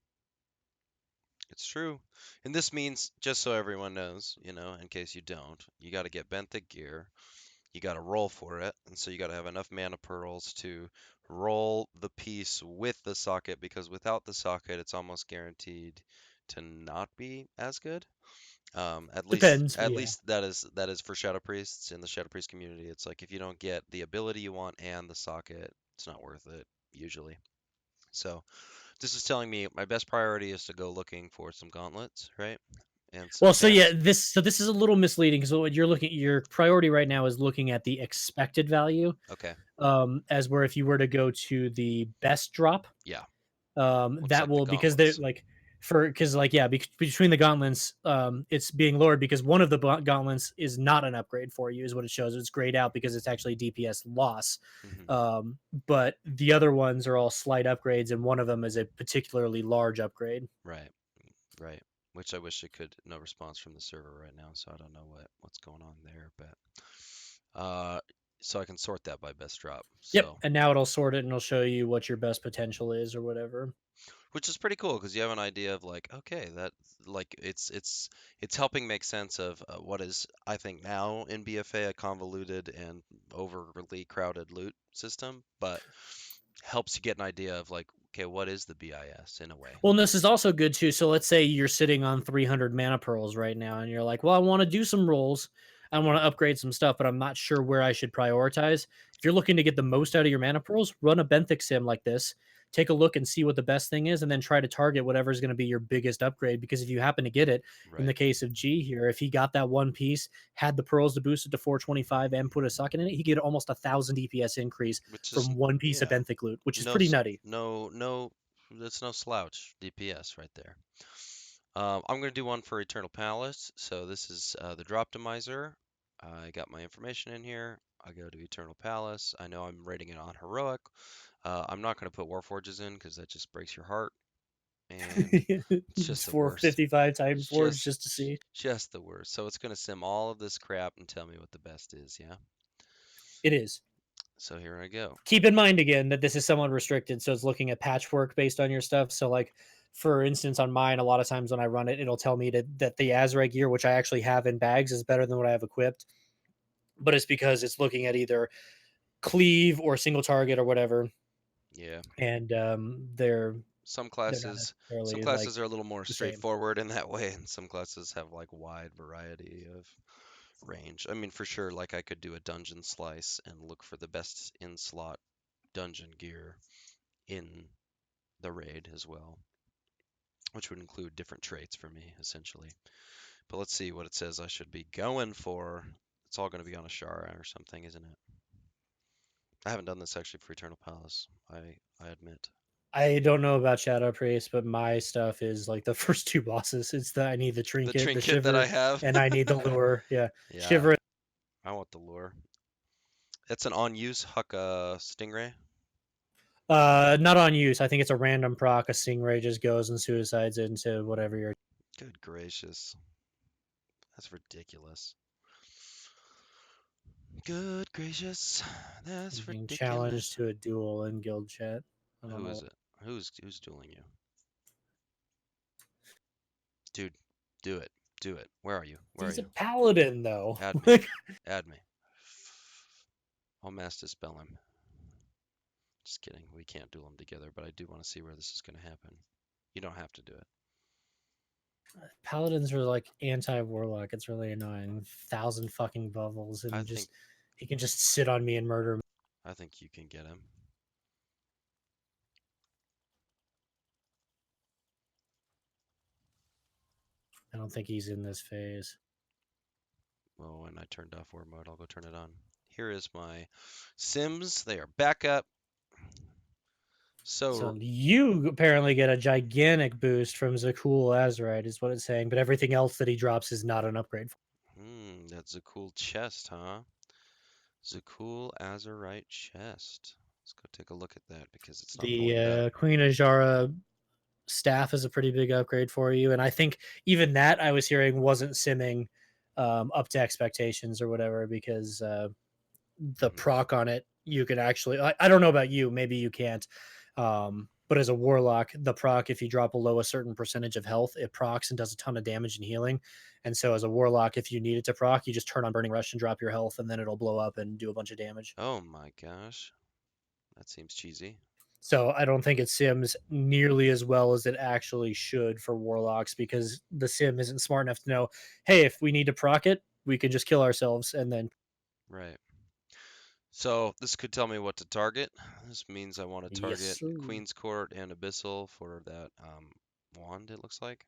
It's true. And this means, just so everyone knows, in case you don't, you got to get Benthic gear. You got to roll for it. And so you got to have enough mana pearls to roll the piece with the socket, because without the socket, it's almost guaranteed to not be as good. At least, Depends, at yeah. least that is for Shadow Priests in the Shadow Priest community. It's like if you don't get the ability you want and the socket, it's not worth it usually. So this is telling me my best priority is to go looking for some gauntlets, right? And some Well, so yeah, pants. this is a little misleading because what you're looking, your priority right now is looking at the expected value, Okay. as where if you were to go to the best drop, Yeah. Looks that like the will, because they're gauntlets. like, for because like yeah, between the gauntlets, it's being lowered because one of the gauntlets is not an upgrade for you, is what it shows. It's grayed out because it's actually DPS loss, Hmm. but the other ones are all slight upgrades, and one of them is a particularly large upgrade. Right. Right. Which I wish it could. No response from the server right now, so I don't know what's going on there. But so I can sort that by best drop. Yep, So and now it'll sort it and it'll show you what your best potential is or whatever. which is pretty cool because you have an idea of like, okay, that like it's helping make sense of what is, I think, now in BFA a convoluted and overly crowded loot system, but helps you get an idea of like, okay, what is the BIS in a way? Well, and this is also good too. So let's say you're sitting on 300 mana pearls right now, and you're like, well, I want to do some rolls. I want to upgrade some stuff, but I'm not sure where I should prioritize. If you're looking to get the most out of your mana pearls, run a benthic sim like this. Take a look and see what the best thing is, and then try to target whatever is going to be your biggest upgrade. Because if you happen to get it, in Right. the case of Djii here, if he got that one piece, had the pearls to boost it to 425, and put a socket in it, he get almost 1,000 DPS increase Which is, from one piece of yeah, benthic loot, which is no, pretty nutty. no, that's no slouch DPS right there. I'm going to do one for Eternal Palace. So this is the Droptimizer. I got my information in here. I go to Eternal Palace. I know I'm rating it on Heroic. I'm not going to put Warforges in because that just breaks your heart. And it's It's just the worst. 455 It's Titanforge just just to see. just the worst. So it's going to sim all of this crap and tell me what the best is, yeah? It is. So here I go. Keep in mind again that this is somewhat restricted, so it's looking at patchwork based on your stuff. So, like for instance, on mine, a lot of times when I run it, it'll tell me that the Azra gear, which I actually have in bags, is better than what I have equipped. But it's because it's looking at either cleave or single target or whatever, Yeah. and Some they're not classes some necessarily like classes are a little more the same. straightforward in that way, and some classes have like wide variety of range. I mean, for sure, like I could do a dungeon slice and look for the best in slot dungeon gear in the raid as well, which would include different traits for me essentially. But let's see what it says I should be going for. It's all going to be on a Shara or something, isn't it? I haven't done this actually for Eternal Palace. I admit. I don't know about Shadow Priest, but my stuff is like the first two bosses. It's the I need the The trinket, the trinket that I shiver, have. and I need the lure. Yeah, Yeah, shiver. I want the lure. It's an on use Hucka Stingray. Not on use. I think it's a random proc. A Stingray just goes and suicides into whatever you're Good gracious. That's ridiculous. Good gracious. That's being challenged ridiculous. to a duel in guild chat. I don't Who know. is it? Who's dueling you? Dude, do it. Do it. Where are you? Where are He's a you? paladin though. Add me. Like, Add me. I'll mass dispel him. Just kidding. We can't duel them together, but I do want to see where this is going to happen. You don't have to do it. Paladins are like anti-warlock. It's really annoying. 1,000 fucking bubbles I and think just he can just sit on me and murder me. I think you can get him. I don't think he's in this phase. Well, when I turned off war mode, I'll go turn it on. Here is my Sims. They are back up. So you apparently get a gigantic boost from Zakul Azurite, is what it's saying, but everything else that he drops is not an upgrade. That's a cool chest, huh? Zakul Azurite chest. Let's go take a look at that because it's not pulling it up. The Queen Ajara staff is a pretty big upgrade for you, and I think even that I was hearing wasn't simming up to expectations or whatever because the Mhm. proc on it you could actually I don't know about you, maybe you can't, but as a warlock the proc, if you drop below a certain percentage of health, it procs and does a ton of damage and healing. And so as a warlock, if you need it to proc, you just turn on burning rush and drop your health, and then it'll blow up and do a bunch of damage. Oh my gosh. That seems cheesy. So I don't think it sims nearly as well as it actually should for warlocks, because the sim isn't smart enough to know, hey, if we need to proc it, we can just kill ourselves and then Right. So this could tell me what to target. This means I want to yes target sir. Queen's Court and Abyssal for that wand, it looks like.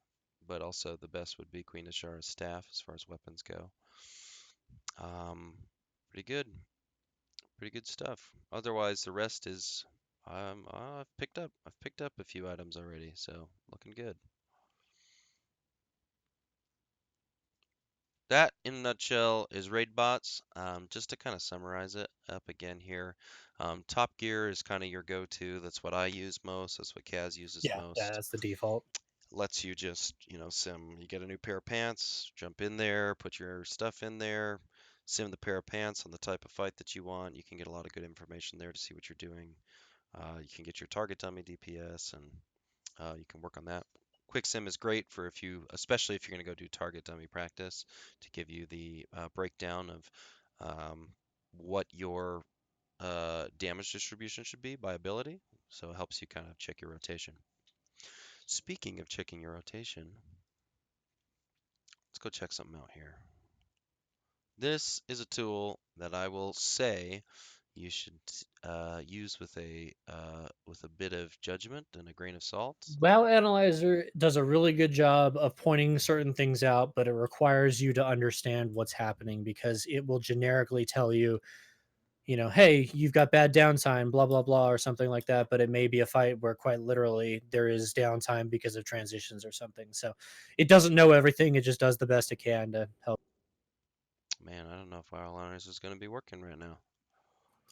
But also the best would be Queen Ashara's staff as far as weapons go. Um, pretty good. Pretty good stuff. Otherwise, the rest is I've picked up a few items already, so looking good. That, in a nutshell, is Raidbots. Just to kind of summarize it up again here, Top Gear is kind of your go-to. That's what I use most. That's what Kaz uses Yeah, most. that's the default. Lets you just, sim. You get a new pair of pants, jump in there, put your stuff in there, sim the pair of pants on the type of fight that you want. You can get a lot of good information there to see what you're doing. You can get your target dummy DPS, and you can work on that. Quick Sim is great for if you, especially if you're going to go do target dummy practice, to give you the breakdown of what your damage distribution should be by ability. So it helps you kind of check your rotation. Speaking of checking your rotation, let's go check something out here. This is a tool that I will say you should use with a bit of judgment and a grain of salt. WoWAnalyzer does a really good job of pointing certain things out, but it requires you to understand what's happening, because it will generically tell you, hey, you've got bad downtime, blah, blah, blah, or something like that. But it may be a fight where quite literally there is downtime because of transitions or something. So it doesn't know everything. It just does the best it can to help. Man, I don't know if WoWAnalyzer is going to be working right now.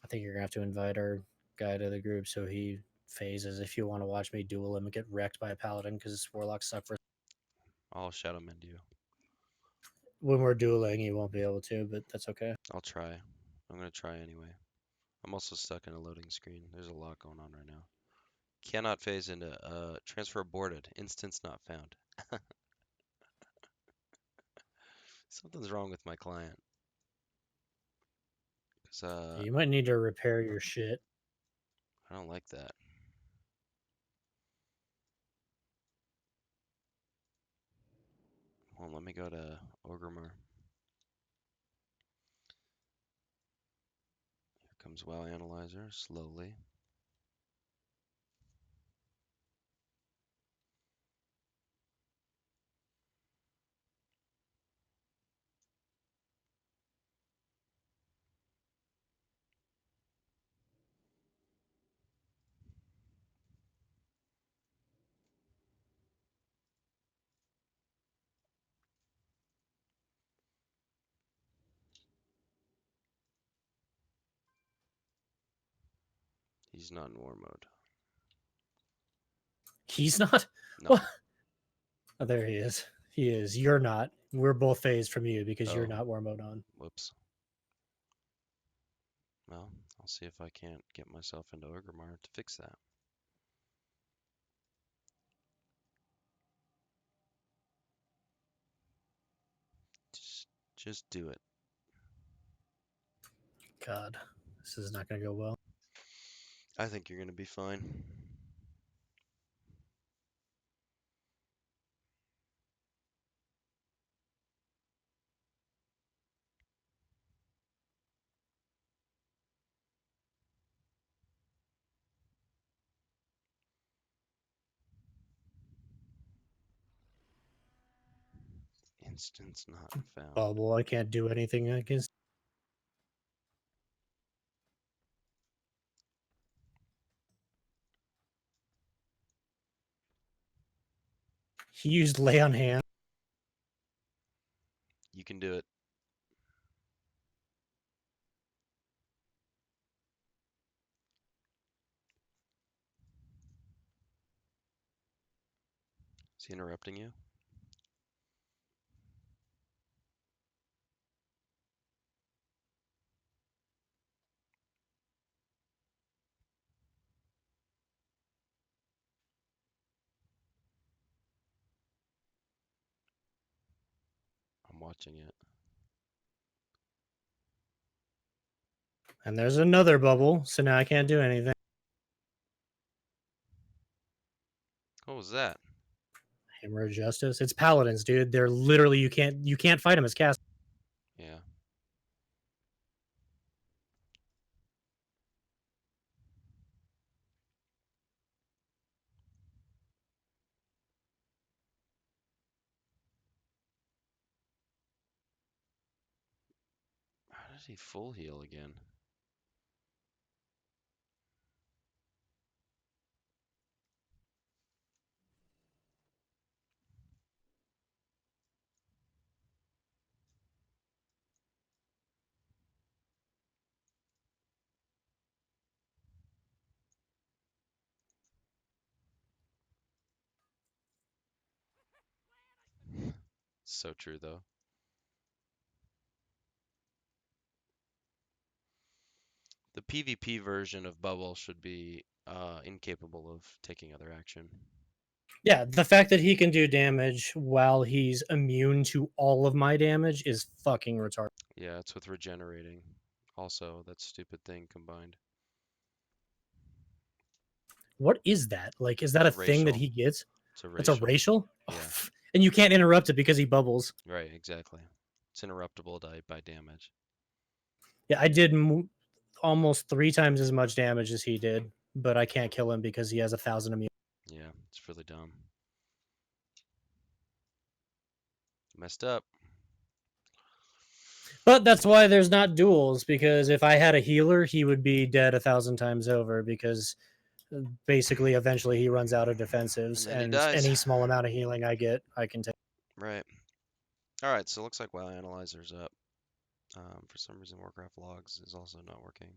I think you're going to have to invite our guy to the group so he phases if you want to watch me duel him and get wrecked by a paladin, because warlocks suck for. I'll shadow mend you. When we're dueling, you won't be able to, but that's okay. I'll try. I'm gonna try anyway. I'm also stuck in a loading screen. There's a lot going on right now. Cannot phase into transfer aborted. Instance not found. Something's wrong with my client. 'Cause You might need to repair your shit. I don't like that. Well, let me go to Orgrimmar. Here comes WoWAnalyzer slowly. He's not in war mode. He's not. No. What? Oh, there he is. He is. You're not. We're both phased from you because you're Oh, not war mode on. whoops. Well, I'll see if I can't get myself into Orgrimmar to fix that. Just do it. God, this is not going to go well. I think you're gonna be fine. Instance not found. Bubble, I can't do anything against. He used lay on hand. You can do it. Is he interrupting you? I'm watching it. And there's another bubble, so now I can't do anything. What was that? Hammer of Justice. It's paladins, dude. They're literally you can't fight them as cast. Yeah. How did he full heal again? So true, though. The PvP version of Bubble should be incapable of taking other action. Yeah, the fact that he can do damage while he's immune to all of my damage is fucking retarded. Yeah, it's with regenerating. Also, that stupid thing combined. What is that? Like, is that a thing that Racial. he gets? It's a It's a racial. racial? Yeah. Oh, and you can't interrupt it because he bubbles. Right, exactly. It's interruptible by damage. Yeah, I did almost 3 times as much damage as he did, but I can't kill him because he has 1,000 immune. Yeah, it's really dumb. Messed up. But that's why there's not duels, because if I had a healer, he would be dead 1,000 times over, because basically eventually he runs out of defensives, And then he and dies. any small amount of healing I get, I can take. Right. All right, so it looks like WoWAnalyzer's up. For some reason, Warcraft Logs is also not working.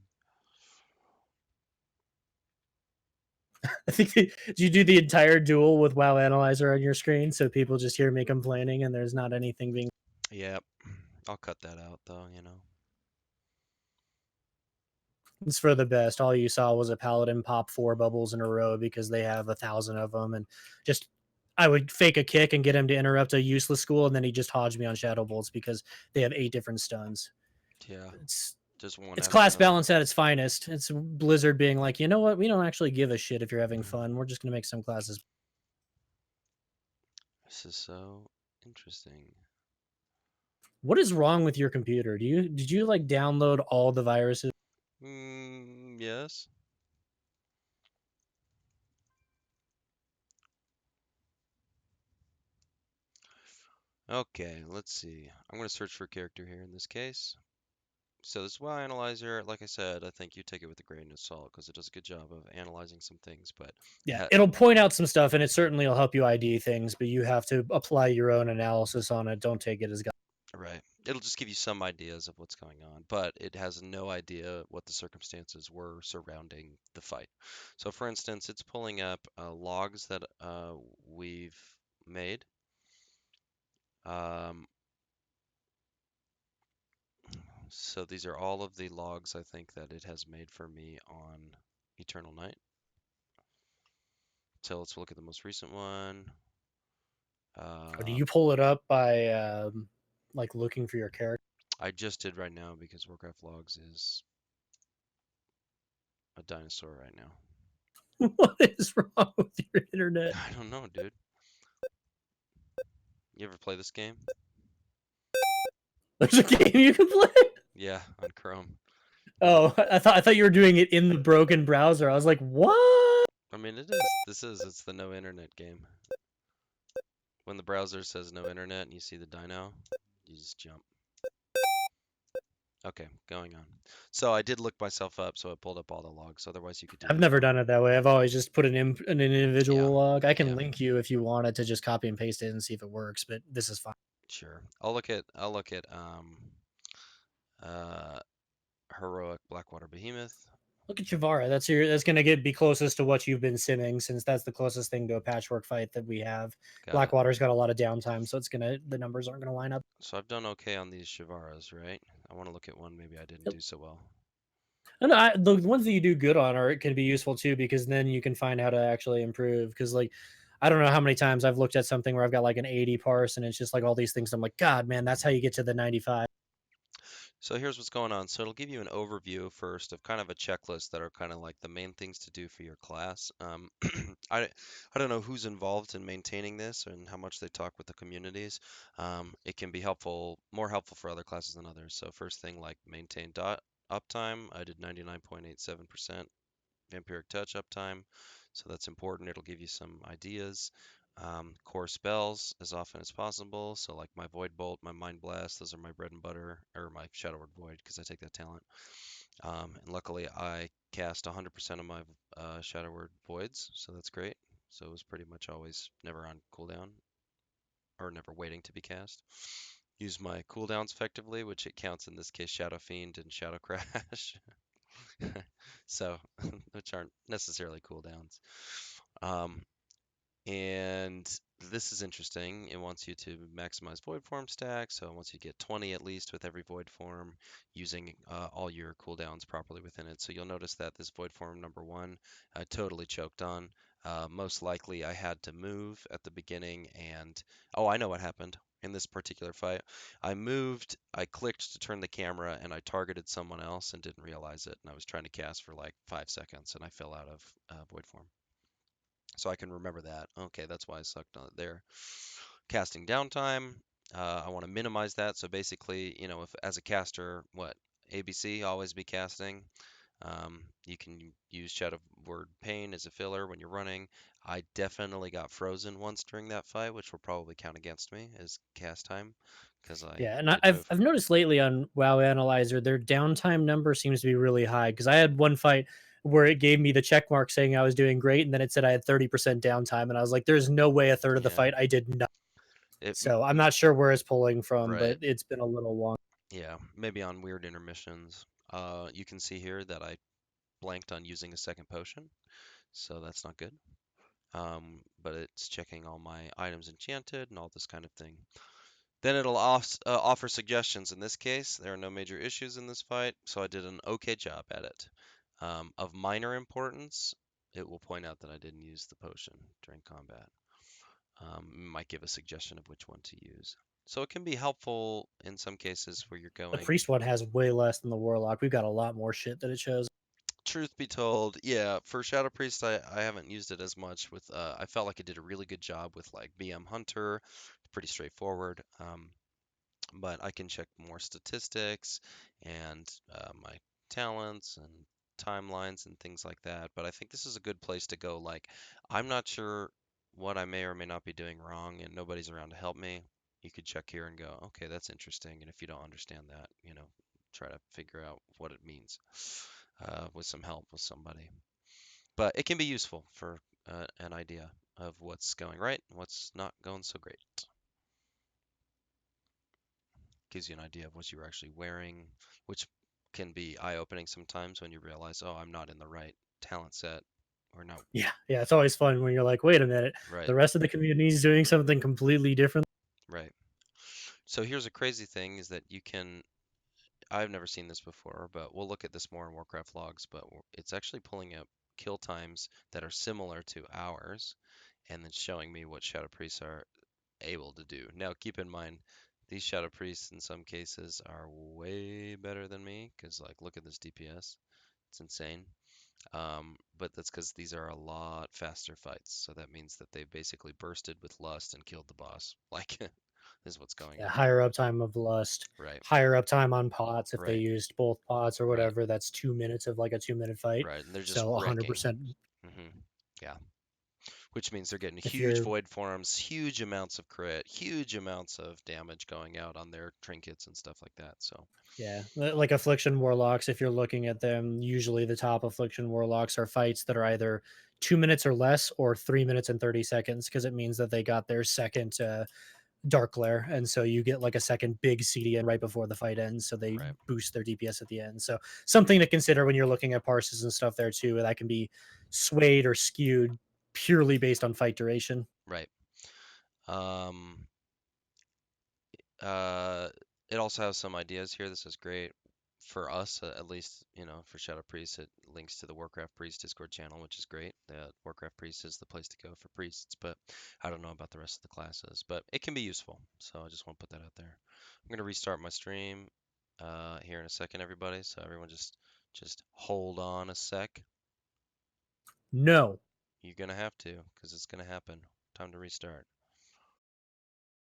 I think did you do the entire duel with WoWAnalyzer on your screen so people just hear me complaining and there's not anything being. Yep. I'll cut that out, though, you know. It's for the best. All you saw was a paladin pop 4 bubbles in a row because they have 1,000 of them, and just I would fake a kick and get him to interrupt a useless school, and then he just hodged me on shadow bolts because they have 8 different stuns. Yeah. It's Just one it's after class another. balance at its finest. It's Blizzard being like, you know what? We don't actually give a shit if you're having fun. We're just gonna make some classes. This is so interesting. What is wrong with your computer? Did you like download all the viruses? Yes. Okay, let's see. I'm going to search for a character here in this case. So this WoWAnalyzer, like I said, I think you take it with a grain of salt because it does a good job of analyzing some things, but Yeah, it'll point out some stuff and it certainly will help you ID things, but you have to apply your own analysis on it. Don't take it as right. It'll just give you some ideas of what's going on, but it has no idea what the circumstances were surrounding the fight. So for instance, it's pulling up logs that we've made. So these are all of the logs I think that it has made for me on Eternal Night. So let's look at the most recent one. do you pull it up by like looking for your character? I just did right now because Warcraft Logs is a dinosaur right now. What is wrong with your internet? I don't know, dude. You ever play this game? There's a game you can play? Yeah, on Chrome. Oh, I thought you were doing it in the broken browser. I was like, what? I mean, it is. It's the no internet game. When the browser says no internet and you see the dino, you just jump. Okay, going on. So I did look myself up, so it pulled up all the logs. Otherwise, you could do I've that at never home. done it that way. I've always just put an Yeah, individual log. I can yeah, link you if you wanted to just copy and paste it and see if it works, but this is fine. sure. I'll look at uh heroic Blackwater Behemoth. Look at Chavara. That's gonna be closest to what you've been simming, since that's the closest thing to a patchwork fight that we have. Got it. Blackwater's got a lot of downtime, so the numbers aren't gonna line up. So I've done okay on these Shivaras, right? I want to look at one maybe I didn't Yep. do so well. And the ones that you do good on are can be useful too, because then you can find how to actually improve. Because like, I don't know how many times I've looked at something where I've got like an 80 parse, and it's just like all these things. I'm like, God, man, that's how you get to the 95. So here's what's going on. So it'll give you an overview first of kind of a checklist that are kind of like the main things to do for your class. I, I don't know who's involved in maintaining this and how much they talk with the communities. It can be helpful, more helpful for other classes than others. So first thing like maintain dot uptime, I did 99.87% vampiric touch uptime. So that's important. It'll give you some ideas. Core spells as often as possible. So like my Void Bolt, my Mind Blast, those are my bread and butter, or my Shadow Word Void because I take that talent. And luckily I cast 100% of my Shadow Word Voids, so that's great. So it was pretty much always never on cooldown or never waiting to be cast. Use my cooldowns effectively, which it counts in this case Shadow Fiend and Shadow Crash. So, which aren't necessarily cooldowns. Um, and this is interesting. It wants you to maximize void form stack, so it wants you to get 20 at least with every void form using all your cooldowns properly within it. So you'll notice that this void form number one, I totally choked on. Most likely I had to move at the beginning and, oh, I know what happened in this particular fight. I moved, I clicked to turn the camera, and I targeted someone else and didn't realize it. And I was trying to cast for like 5 seconds and I fell out of void form. So I can remember that. Okay, that's why I sucked on it there. Casting downtime. I want to minimize that. So basically, if as a caster, what ABC always be casting. You can use Shadow Word Pain as a filler when you're running. I definitely got frozen once during that fight, which will probably count against me as cast time because I Yeah, and didn't I've move. I've noticed lately on WoWAnalyzer their downtime number seems to be really high, because I had one fight where it gave me the check mark saying I was doing great, and then it said I had 30% downtime, and I was like, "There's no way a third of the Yeah, fight I did not." it So I'm not sure where it's pulling from, right. but it's been a little long. Yeah, maybe on weird intermissions. You can see here that I blanked on using a second potion, so that's not good. But it's checking all my items enchanted and all this kind of thing. Then it'll offer suggestions. In this case, there are no major issues in this fight, so I did an okay job at it. Of minor importance, it will point out that I didn't use the potion during combat. Might give a suggestion of which one to use. So it can be helpful in some cases where you're The going. priest one has way less than the warlock. We've got a lot more shit that it shows. Truth be told, yeah, for Shadow Priest, I haven't used it as much with, I felt like it did a really good job with like BM Hunter, pretty straightforward. But I can check more statistics and my talents and timelines and things like that. But I think this is a good place to go. Like, I'm not sure what I may or may not be doing wrong, and nobody's around to help me. You could check here and go, okay, that's interesting. And if you don't understand that, try to figure out what it means with some help with somebody. But it can be useful for an idea of what's going right and what's not going so great. Gives you an idea of what you were actually wearing, which can be eye-opening sometimes when you realize, oh, I'm not in the right talent set or not. Yeah, it's always fun when you're like, wait a minute, Right, the rest of the community is doing something completely different. right. So here's a crazy thing is that you can, I've never seen this before, but we'll look at this more in Warcraft logs, but it's actually pulling up kill times that are similar to ours and then showing me what Shadow Priests are able to do. Now, keep in mind, these Shadow Priests in some cases are way better than me because, like, look at this DPS. It's insane. But that's because these are a lot faster fights. So that means that they've basically bursted with lust and killed the boss. Like, this is what's going Yeah, on. higher uptime of lust, Right, higher uptime on pots. If they right, used both pots or right, whatever, that's 2 minutes of like a 2-minute fight. right. And they're just So wrecking. 100%. Hmm. Yeah. which means they're getting If huge you're void forms, huge amounts of crit, huge amounts of damage going out on their trinkets and stuff like that. So Yeah, like affliction warlocks, if you're looking at them, usually the top affliction warlocks are fights that are either 2 minutes or less or 3 minutes and 30 seconds because it means that they got their second dark glare, and so you get like a second big CDN right before the fight ends, so they right, boost their DPS at the end. So something to consider when you're looking at parses and stuff there too. That can be swayed or skewed purely based on fight duration. right. Um, Uh, it also has some ideas here. This is great for us, at least, for Shadow Priest. It links to the Warcraft Priest Discord channel, which is great. The Warcraft Priest is the place to go for priests, but I don't know about the rest of the classes. But it can be useful, so I just want to put that out there. I'm gonna restart my stream here in a second, everybody. So everyone just hold on a sec. No. You're gonna have to, because it's gonna happen. Time to restart.